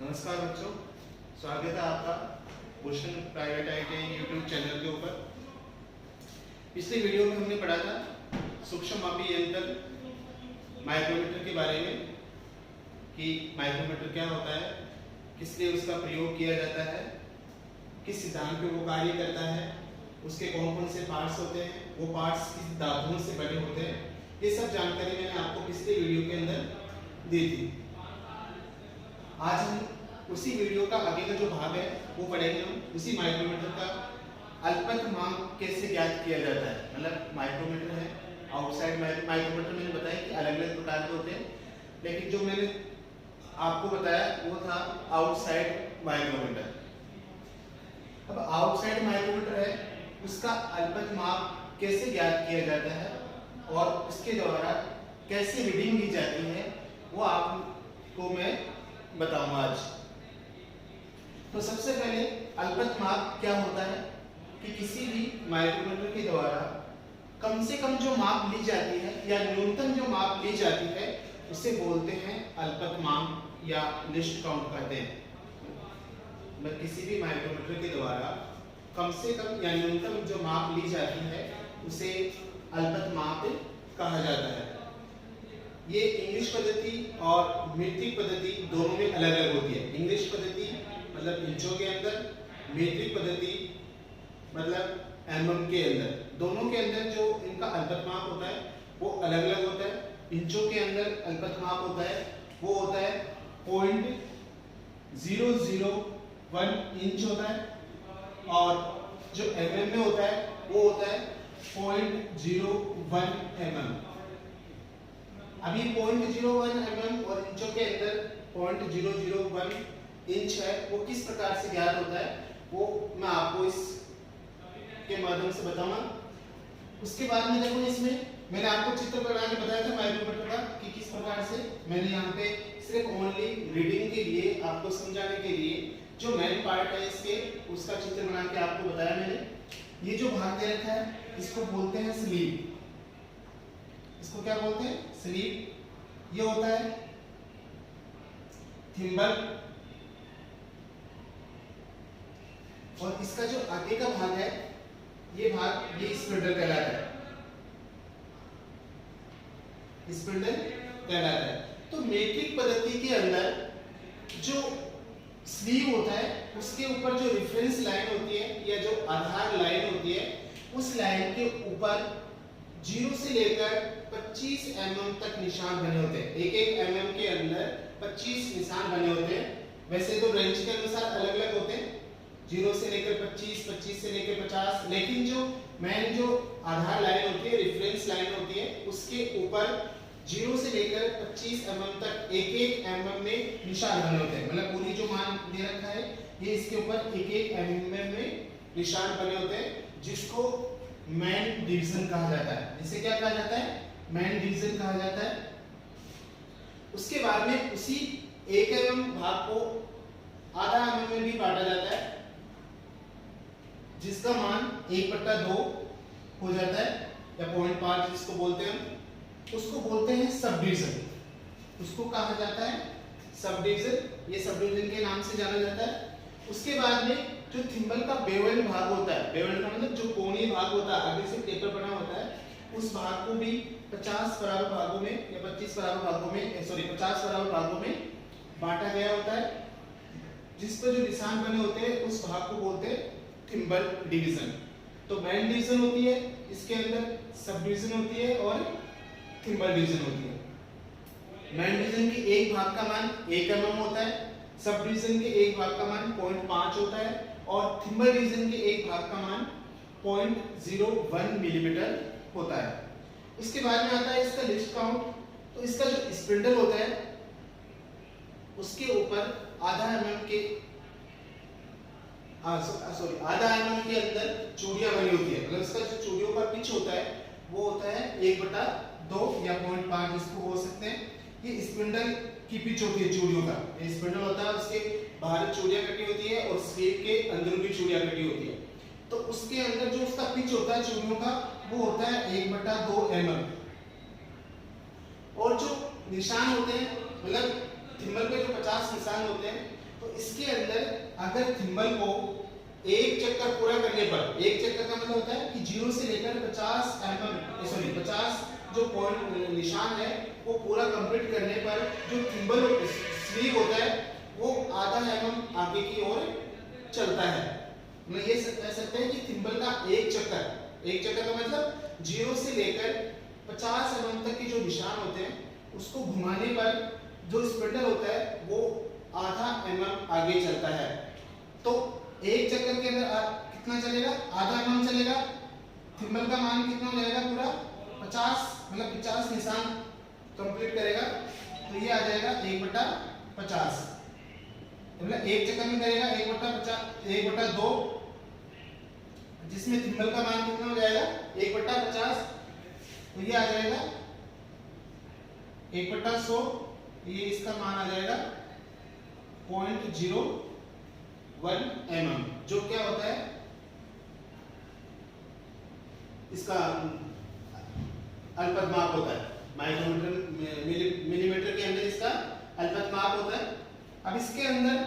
नमस्कार बच्चों, स्वागत है आपका Bhushan private ITI YouTube channel के ऊपर। पिछले वीडियो में हमने पढ़ा था सूक्ष्म मापी यंत्र माइक्रोमीटर के बारे में कि माइक्रोमीटर क्या होता है, किस लिए उसका प्रयोग किया जाता है, किस सिद्धांत पे वो कार्य करता है, उसके कौन कौन से पार्ट्स होते हैं, वो पार्ट्स किस धातुओं से बने होते हैं। ये सब जानकारी मैंने आपको पिछले वीडियो के अंदर दी थी। आज हम उसी वीडियो का आगे का जो भाग है वो पढ़ेंगे। हम उसी माइक्रोमीटर का अल्पतमांक कैसे ज्ञात किया जाता है। मतलब माइक्रोमीटर है, आउटसाइड माइक्रोमीटर मैंने बताया कि अलग अलग प्रकार के होते हैं, लेकिन जो मैंने आपको बताया वो था आउटसाइड माइक्रोमीटर। अब आउटसाइड माइक्रोमीटर है, उसका अल्पतमांक कैसे ज्ञात किया जाता है और उसके द्वारा कैसे रीडिंग ली जाती है वो आपको मैं बताऊंगा आज। तो सबसे पहले अल्पतमांक क्या होता है कि किसी भी माइक्रोमीटर के द्वारा कम से कम जो माप ली जाती है या न्यूनतम जो माप ली जाती है उसे बोलते हैं अल्पतमांक या लिस्ट काउंट कहते हैं। मतलब किसी भी माइक्रोमीटर के द्वारा कम से कम या न्यूनतम जो माप ली जाती है उसे अल्पतमांक कहा जाता है। ये इंग्लिश पद्धति और मीट्रिक पद्धति दोनों में अलग अलग होती है। इंग्लिश पद्धति मतलब इंचों के अंदर, मीट्रिक पद्धति मतलब एमएम के अंदर। दोनों के अंदर जो इनका अल्पतमांक होता है वो अलग अलग होता है। इंचों के अंदर अल्पतमांक होता है वो होता है 0.001 इंच होता है, और जो एमएम में होता है वो होता है 0.01 mm। अभी 0.01 mm और इंचों के अंदर 0.001 इंच है, वो किस प्रकार से ज्ञात होता है वो मैं आपको इस के माध्यम से बताऊंगा। उसके बाद में देखो, इसमें मैंने आपको चित्र बना के बताया था माइक्रोमीटर का कि किस प्रकार से। मैंने यहाँ पे सिर्फ ओनली रीडिंग के लिए, आपको समझाने के लिए जो मेन पार्ट है इसके उसका चित्र बना के आपको बताया मैंने। ये जो भाग दे रखा है इसको बोलते हैं स्लीव। इसको क्या बोलते हैं? स्लीव। ये होता है थिम्बल, और इसका जो आगे का भाग है ये भाग ये स्पिंडल कहलाता है। स्पिंडल कहलाता है। तो मीट्रिक पद्धति के अंदर जो स्लीव होता है उसके ऊपर जो रेफरेंस लाइन होती है या जो आधार लाइन होती है उस लाइन के ऊपर 0 से लेकर 25 mm तक निशान बने होते हैं। एक एक mm के अंदर 25 निशान बने होते हैं। वैसे तो रेंज के अनुसार अलग अलग होते हैं, 0 से लेकर 25, 25 से लेकर 50, लेकिन जो मेन जो आधार लाइन होती है, रेफरेंस लाइन होती है, उसके ऊपर 0 से लेकर 25 mm तक एक एक mm में निशान बने होते हैं। मतलब पूरी जो मान दे रखा है ये इसके ऊपर एक एक mm में निशान बने होते हैं, जिसको मैन डिवीजन कहा जाता है। जिसे क्या कहा जाता है? मैन डिवीजन कहा जाता है। उसके बाद में उसी 1 mm भाग को आधा mm में भी बांटा जाता है, जिसका मान 1/2 हो जाता है या 0.5 जिसको बोलते हैं, उसको बोलते हैं सब डिवीजन। उसको कहा जाता है सब डिवीजन। ये सब डिवीजन के नाम से जाना जाता है। उसके बाद में जो थिम्बल का बेवेल्ड भाग होता है, बेवेल्ड का मतलब जो कोणीय भाग होता है, आगे से पेपर बना होता है, उस भाग को भी 50 बराबर भागों में या 25 बराबर भागों में 50 बराबर भागों में बांटा गया होता है। जिस पर जो निशान बने होते हैं उस भाग को बोलते हैं थिम्बल डिवीजन। तो मैन डिवीजन होती है, इसके अंदर सब डिवीजन होती है और थिम्बल डिवीजन होती है। मैन डिवीजन के एक भाग का मान 1 mm होता है, सब डिवीजन के एक भाग का मान 0.5 होता है, और थिम्बल डिवीजन के एक भाग का मान 0.01 मिलीमीटर होता है। इसके बाद में आता है इसका लिस्ट काउंट। तो इसका जो स्पिंडल होता है उसके ऊपर आधा mm के आधा mm के अंदर चूड़ियां बनी होती है। मतलब इसका जो चूड़ियों का पिच होता है वो होता है 1/2 या 0.5 जिसको बोल सकते हैं। ये स्पिंडल की पिच होती है चूड़ियों का। ये स्पिंडल होता है, उसके बाहर चूड़ियां कटी होती है और स्लीव के अंदर भी चूड़ियां कटी होती है। तो उसके अंदर जो उसका पिच होता है चूड़ियों का वो होता है 1/2 mm। और जो निशान होते हैं, मतलब थिम्बल पे जो 50 निशान होते हैं अगर थिम्बल को एक चक्कर पूरा करने पर, एक चक्कर का मतलब होता है कि 0 से लेकर 50 जो पॉइंट निशान है वो पूरा कंप्लीट करने पर जो थिम्बल स्लीव होता है वो आधा mm आगे की ओर चलता है। मैं ये कह सकते हैं कि थिम्बल का एक चक्कर का मतलब 0 से लेकर 50 mm तक के जो निशान होते हैं उसको घुमाने पर जो स्पिंडल होता है वो आधा mm आगे चलता है। तो एक चक्कर के अंदर कितना चलेगा, आधा mm चलेगा। थिम्बल का मान कितना हो जाएगा, पूरा 50 मतलब 50 निशान कंप्लीट करेगा तो ये आ जाएगा 1/50, मतलब एक चक्कर में करेगा 1/2, जिसमें थिम्बल का मान कितना हो जाएगा 1/50, तो ये आ जाएगा 1/100, ये इसका मान आ जाएगा 0.01 mm, जो क्या होता है इसका अल्पतमाप होता है। माइक्रोमीटर मिलीमीटर के अंदर इसका अल्पतमाप होता है। अब इसके अंदर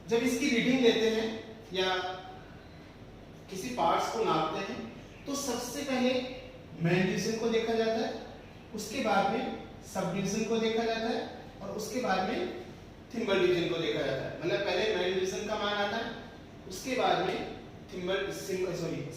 जब इसकी रीडिंग लेते हैं या किसी पार्ट्स को नापते हैं तो सबसे पहले मेन डिवीजन को देखा जाता है, उसके बाद में सब डिवीजन को देखा जाता है और उसके बाद में थिम्बल डिवीजन को देखा जाता है। मतलब पहले मेन डिवीजन का मान आता है, उसके बाद में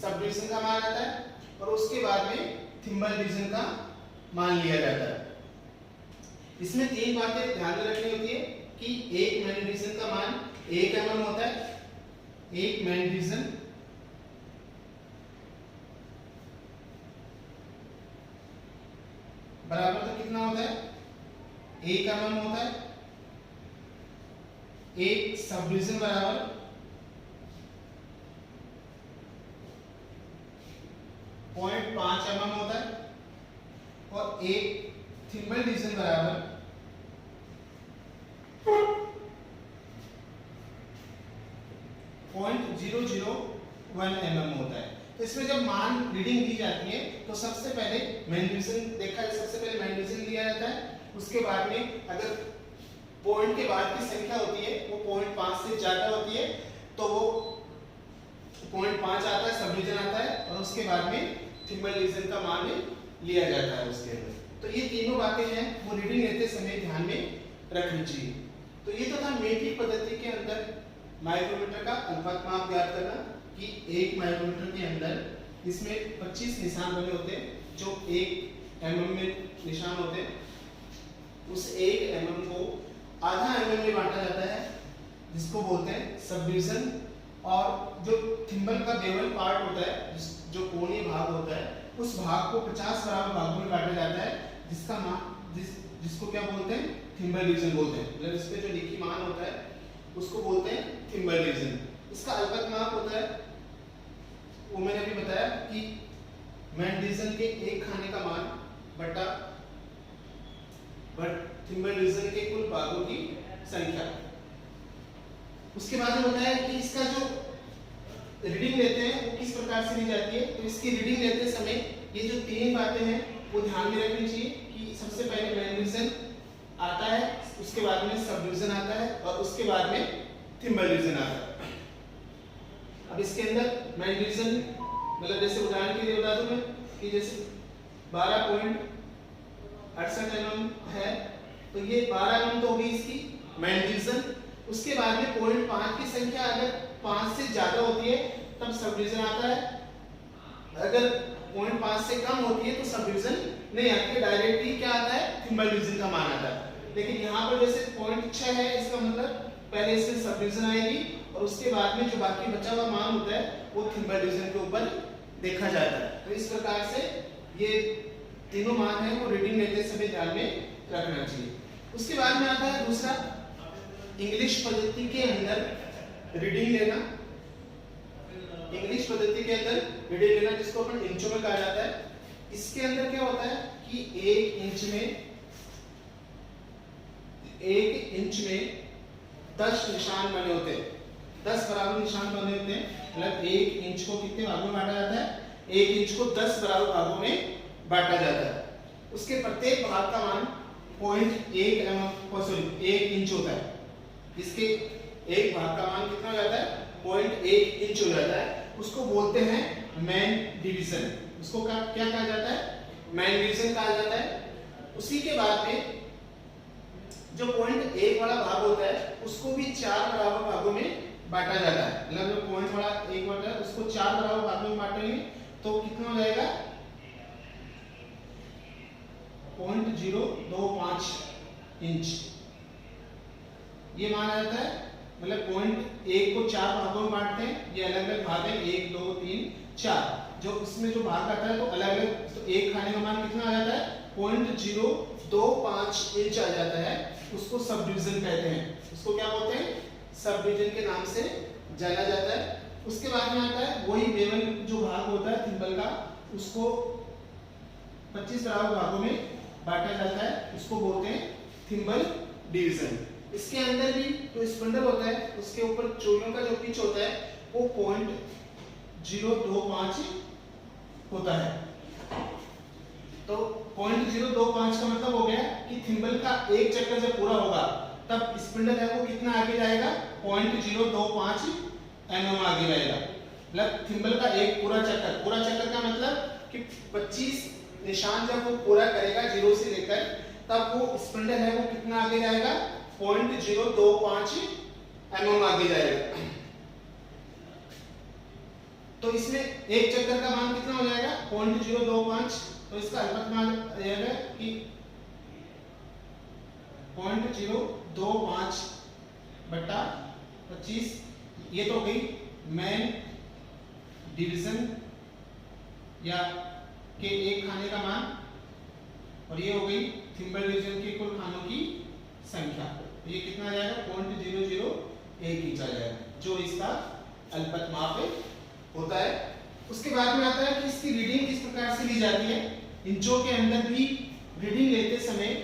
सब डिवीजन का मान आता है और उसके बाद में थिम्बल डिवीजन का मान लिया जाता है। इसमें 3 बातें ध्यान में रखनी होती है कि एक मेन डिवीजन का मान 1 mm होता है, एक मेन डिवीजन बराबर तो कितना होता है 1 mm होता है, एक सब डिवीजन बराबर 0.5 mm होता है और एक थिम्बल डिवीजन बराबर 0.001 mm होता है। तो इसमें जब मान रीडिंग दी जाती है तो सबसे पहले मेन डिवीजन देखा है, सबसे पहले मेन डिवीजन लिया जाता है, उसके बाद में अगर पॉइंट के बाद की संख्या होती है वो 0.5 से ज्यादा होती है तो वो 0.5 आता है, सब डिवीजन आता है और उसके बाद में थिम्बल डिवीजन का मान लिया जाता है उसके अंदर। तो ये तीनों बातें हैं वो रीडिंग लेते समय ध्यान में रखनी चाहिए। तो ये तो था मीट्रिक पद्धति के अंदर माइक्रोमीटर का अल्पतमाप ज्ञात करना कि एक माइक्रोमीटर के अंदर इसमें 25 निशान बने होते हैं जो 1 mm में निशान होते हैं। उस 1 mm को आधा mm में बांटा जाता है जिसको बोलते हैं सब डिवीजन, और जो थिम्बल का बेवल पार्ट होता है जो कोणीय भाग होता है उस भाग को 50 बराबर भागों में बांटा जाता है जिसका मान जिसको क्या बोलते हैं थिम्बल डिवीजन बोलते हैं। मतलब इस पे जो लिखी मान होता है उसको बोलते हैं थिम्बल डिवीजन। इसका अल्पतमाप होता है वो मैंने अभी बताया कि मेन डिवीजन के एक खाने का मान बटा थिम्बल डिवीजन के कुल भागों की संख्या। उसके बाद में बताया कि इसका जो रीडिंग लेते हैं वो किस प्रकार से ली जाती है। तो इसकी रीडिंग लेते समय ये जो 3 बातें हैं वो ध्यान में रखनी चाहिए कि सबसे पहले मेन डिवीजन आता है, उसके बाद में सब डिवीजन आता है और उसके बाद में थिम्बल डिवीजन आता है। अब इसके अंदर मेन डिवीजन मतलब जैसे उदाहरण के लिए बता दूं मैं कि जैसे 12.68 mm है तो ये 12 mm तो होगी इसकी मेन डिवीजन। उसके बाद में 0.5 की संख्या अगर 5 से ज्यादा होती है तब सब डिवीजन आता है, अगर 0.5 से कम होती है तो सब डिवीजन नहीं आती है, डायरेक्टली क्या आता है थिम्बल डिवीजन का मान आता है। लेकिन यहाँ पर जैसे 0.6 है इसका मतलब पहले इसमें सब डिवीजन आएगी और उसके बाद में जो बाकी बचा हुआ मान होता है वो थिम्बल डिवीजन के ऊपर देखा जाता है। तो इस प्रकार से ये तीनों मान है वो रीडिंग लेते समय ध्यान में रखना चाहिए। उसके बाद में आता है दूसरा इंग्लिश पद्धति के अंदर रीडिंग लेना। इंग्लिश पद्धति के अंदर रीडिंग लेना जिसको अपन इंचों में कहा जाता है। इसके अंदर क्या होता है कि 1 इंच में 10 निशान बने होते हैं, 10 बराबर निशान बने होते हैं। मतलब 1 इंच को कितने भागों में बांटा जाता है, 1 इंच को 10 बराबर भागों में बांटा जाता है। उसके प्रत्येक भाग का मान 1 इंच होता है। इसके एक भाग का मान कितना हो जाता है 0.1 इंच हो जाता है, उसको बोलते हैं मैन डिवीजन। उसको क्या कहा जाता है मैन डिवीजन कहा जाता है। उसी के बाद में जो 0.1 वाला भाग होता है उसको भी 4 बराबर भागों में बांटा जाता है। मतलब जो पॉइंट वाला 1 होता है उसको 4 बराबर भागों में बांटेंगे तो कितना हो जाएगा 0.025 इंच ये माना जाता है। मतलब 0.1 को 4 भागों में बांटते हैं, ये अलग अलग भाग है 1 2 3 4। जो इसमें जो भाग आता है तो अलग अलग, तो एक खाने का मान कितना आ जाता है 0.025 इंच आ जाता है। उसको सब डिवीजन कहते हैं। उसको क्या बोलते हैं सब डिवीजन के नाम से जाना जाता है। उसके बाद में आता है वही बेवल जो भाग होता है थिम्बल का, उसको 25 बराबर भागों में बांटा जाता है, उसको बोलते हैं थिम्बल डिवीजन। इसके अंदर भी जो स्पंडल होता है उसके ऊपर चोलियों का जो पिच होता है वो 0.025 होता है। तो 0.025 का मतलब हो गया कि थिम्बल का एक चक्कर जब पूरा होगा तब स्पिंडल है वो कितना आगे जाएगा 0.025 mm आगे जाएगा। मतलब थिम्बल का एक पूरा चक्कर का मतलब कि 25 निशान जब वो पूरा करेगा 0 से लेकर, तब वो स्पिंडल है वो कितना आगे जाएगा 0.025 mm आगे जाएगा। तो इसमें एक चक्कर का मान कितना हो जाएगा 0.025। तो इसका अनुपात मान जाएगा कि 0.025 बटा 25। ये तो गई मैन डिवीजन या के एक खाने का मान, और ये हो गई थिम्बल डिवीजन के कुल खानों की संख्या। तो ये कितना आ जाएगा 0.001 इंच आ जाएगा, जो इसका अल्पत माप होता है। उसके बाद में आता है कि इसकी रीडिंग किस प्रकार से ली जाती है। इंचों के अंदर भी रीडिंग लेते समय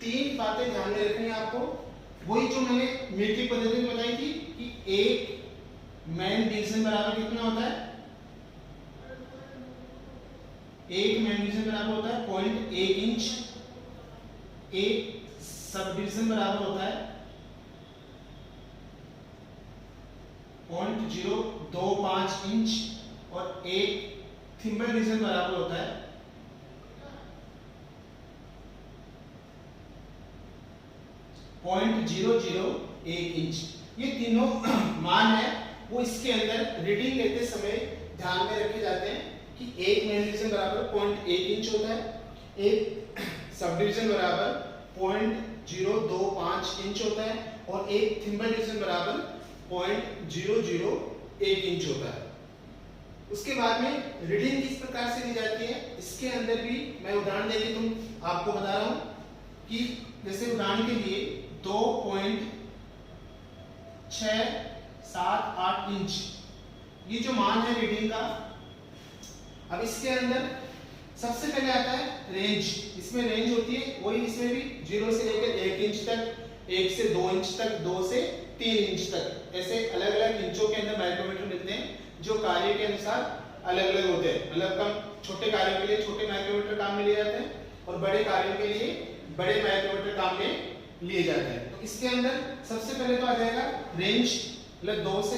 3 बातें ध्यान में रखनी है आपको। वही जो मैंने मीट्रिक पद्धति में बताई थी कि एक मैन डिवीजन बराबर कितना होता है, एक मैन डिवीजन बराबर होता है 0.1 इंच, एक सब डिवीजन बराबर होता है 0.025 इंच, और एक थिम्बल डिवीजन बराबर होता है 0.001 इंच। ये तीनों मान है वो इसके अंदर रीडिंग लेते समय ध्यान में रखे जाते हैं कि एक मैन डिवीजन बराबर 0.1 इंच होता है, एक सब डिवीजन बराबर 0.025 इंच होता है, और एक थिम्बल डिवीजन बराबर 0.001 इंच होता है। उसके बाद में रीडिंग किस प्रकार से ली जाती है, इसके अंदर भी मैं उदाहरण देके आपको बता रहा हूं कि जैसे उदाहरण के लिए 2.678 इंच ये जो मान है रीडिंग का। अब इसके अंदर सबसे पहले आता है रेंज। इसमें रेंज होती है वही, इसमें भी 0 से लेकर 1 इंच तक, 1 से 2 इंच तक, 2 से 3 इंच तक, ऐसे अलग अलग इंचों के अंदर माइक्रोमीटर मिलते हैं जो कार्य के अनुसार अलग अलग होते हैं। मतलब कम छोटे कार्यों के लिए छोटे माइक्रोमीटर काम में लिए जाते हैं और बड़े कार्यों के लिए बड़े माइक्रोमीटर काम में लिए जाते हैं। तो इसके अंदर सबसे पहले तो आ जाएगा रेंज। मतलब 2 से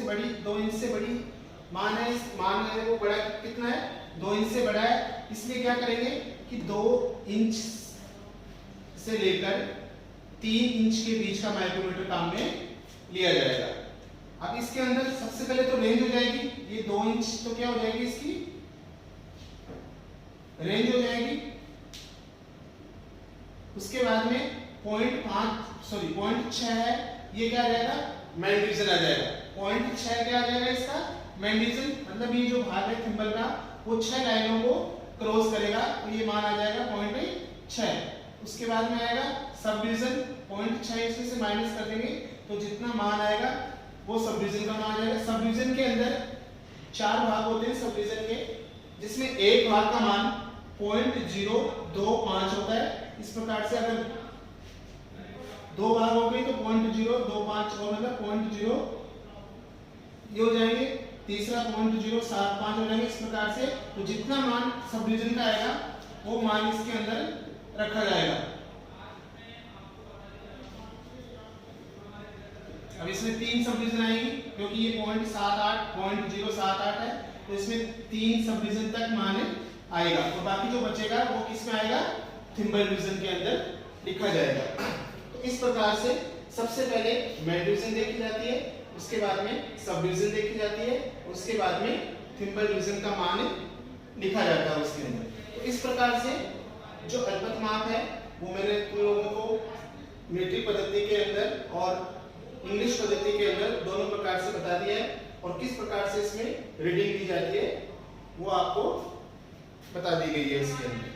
बड़ी, 2 इंच से बड़ी मान है, इस मान है वो बड़ा कितना है 2 इंच से बड़ा है, इसलिए क्या करेंगे कि 2 इंच से लेकर 3 इंच के बीच का माइक्रोमीटर काम में लिया जाएगा। अब इसके अंदर सबसे पहले तो रेंज हो जाएगी, ये 2 इंच तो क्या हो जाएगी इसकी रेंज हो जाएगी। उसके बाद में 0.6 है, ये क्या आ जाएगा मैन डिवीजन आ जाएगा। 0.6 क्या आ जाएगा इसका मैन डिवीजन, मतलब ये जो भाग है थिम्बल का वो 6 लाइनों को क्रॉस करेगा, तो ये मान आ जाएगा 0.6। उसके बाद में आएगा सब डिवीजन, 0.6 इसमें से माइनस कर देंगे तो जितना मान आएगा वो सब डिवीजन का मान आ जाएगा। सब डिवीजन के अंदर 4 भाग होते हैं सब डिवीजन के, जिसमें एक भाग का मान 0.025 होता है। इस प्रकार से अगर 2 भाग हो गए तो 0.025 और मतलब 0.0 ये हो जाएंगे, तीसरा 0.075 हो जाएंगे। इस प्रकार से तो जितना मान सब डिवीजन का आएगा वो मान इसके अंदर रखा जाएगा। अब इसमें 3 सब डिवीजन आएगी क्योंकि ये 0.078 है, तो इसमें 3 सब डिवीजन तक मान आएगा और बाकी जो बचेगा वो किस में आएगा, थिम्बल डिवीजन के अंदर लिखा जाएगा। तो इस प्रकार से सबसे पहले मेड डिवीजन देखी जाती है, उसके बाद में सब डिवीजन देखी जाती है, उसके बाद में थिम्बल डिवीजन का मान लिखा जाता है उसके अंदर। तो इस प्रकार से जो अल्पतमाप है वो मैंने तुम लोगों को मीट्रिक पद्धति के अंदर और इंग्लिश पद्धति के अंदर दोनों प्रकार से बता दिया है, और किस प्रकार से इसमें रीडिंग दी जाती है वो आपको बता दी गई है इसके अंदर।